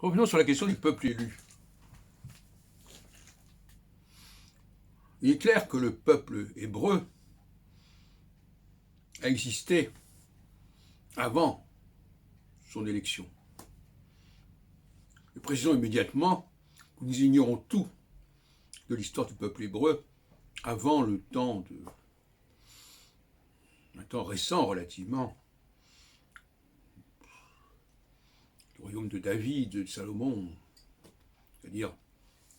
Revenons sur la question du peuple élu. Il est clair que le peuple hébreu a existé avant son élection. Et précisons immédiatement que nous ignorons tout de l'histoire du peuple hébreu avant un temps récent relativement, le royaume de David, de Salomon, c'est-à-dire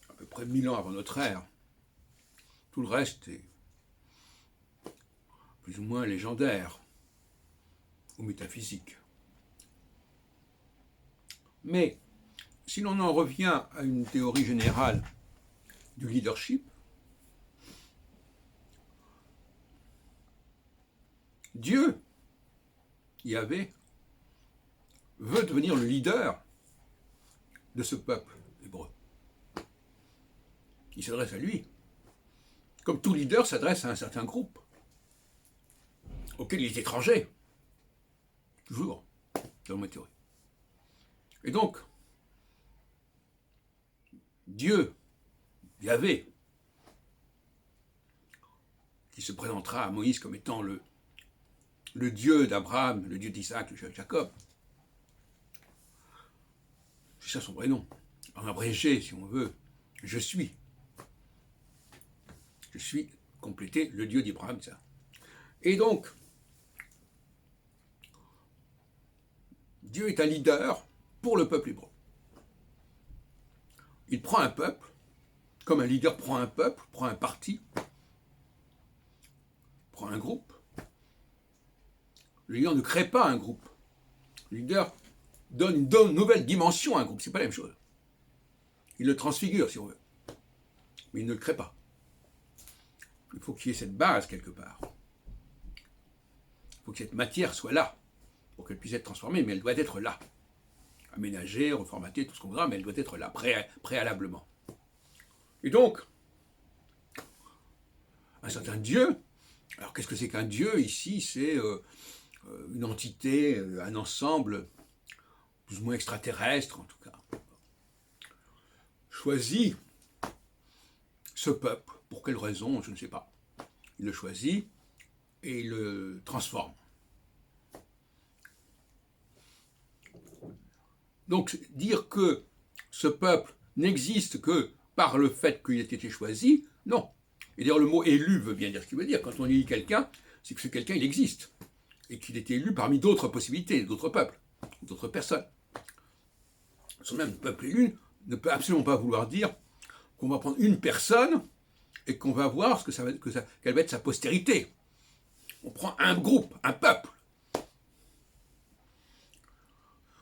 à peu près 1000 ans avant notre ère. Tout le reste est plus ou moins légendaire ou métaphysique. Mais si l'on en revient à une théorie générale du leadership, Dieu, Yahvé, veut devenir le leader de ce peuple hébreu. Il s'adresse à lui, comme tout leader s'adresse à un certain groupe, auquel il est étranger, toujours, dans ma théorie. Et donc, Dieu, Yahvé, qui se présentera à Moïse comme étant le Dieu d'Abraham, le Dieu d'Isaac, le Dieu de Jacob, c'est ça son vrai nom. En abrégé, si on veut, je suis. Je suis complété le Dieu d'Abraham, ça. Et donc, Dieu est un leader pour le peuple hébreu. Il prend un peuple, comme un leader prend un peuple, prend un parti, prend un groupe. Le leader ne crée pas un groupe. Le leader donne une nouvelle dimension à un groupe. C'est pas la même chose. Il le transfigure, si on veut. Mais il ne le crée pas. Il faut qu'il y ait cette base quelque part. Il faut que cette matière soit là pour qu'elle puisse être transformée, mais elle doit être là. Aménagée, reformatée, tout ce qu'on voudra, mais elle doit être là, préalablement. Et donc, un certain Dieu, alors qu'est-ce que c'est qu'un Dieu ici? C'est une entité, un ensemble, plus ou moins extraterrestre en tout cas, choisit ce peuple. Pour quelle raison? Je ne sais pas. Il le choisit et il le transforme. Donc, dire que ce peuple n'existe que par le fait qu'il ait été choisi, non. Et d'ailleurs, le mot élu veut bien dire ce qu'il veut dire. Quand on élit quelqu'un, c'est que ce quelqu'un, il existe. Et qu'il est élu parmi d'autres possibilités, d'autres peuples, d'autres personnes. Son même peuple élu ne peut absolument pas vouloir dire qu'on va prendre une personne et qu'on va voir ce que quelle va être sa postérité. On prend un groupe, un peuple.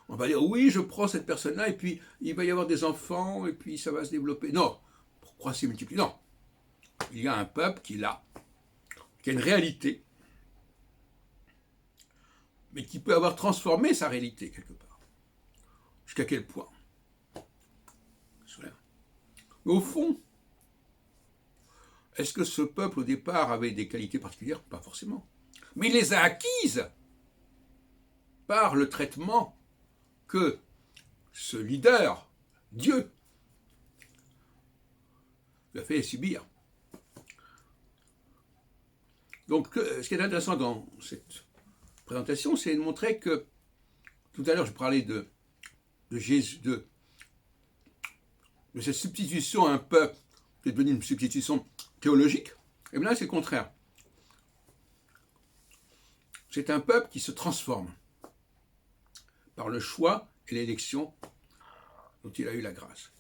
On va dire, oui, je prends cette personne-là, et puis il va y avoir des enfants, et puis ça va se développer. Non, pourquoi c'est multiplié? Non. Il y a un peuple qui est là, qui a une réalité, mais qui peut avoir transformé sa réalité quelque part. Jusqu'à quel point? Mais au fond, est-ce que ce peuple au départ avait des qualités particulières? Pas forcément. Mais il les a acquises par le traitement que ce leader, Dieu, lui a fait subir. Donc, ce qui est intéressant dans cette présentation, c'est de montrer que, tout à l'heure, je parlais de Jésus, de cette substitution à un peuple qui est devenue une substitution théologique, et bien là, c'est le contraire. C'est un peuple qui se transforme par le choix et l'élection dont il a eu la grâce.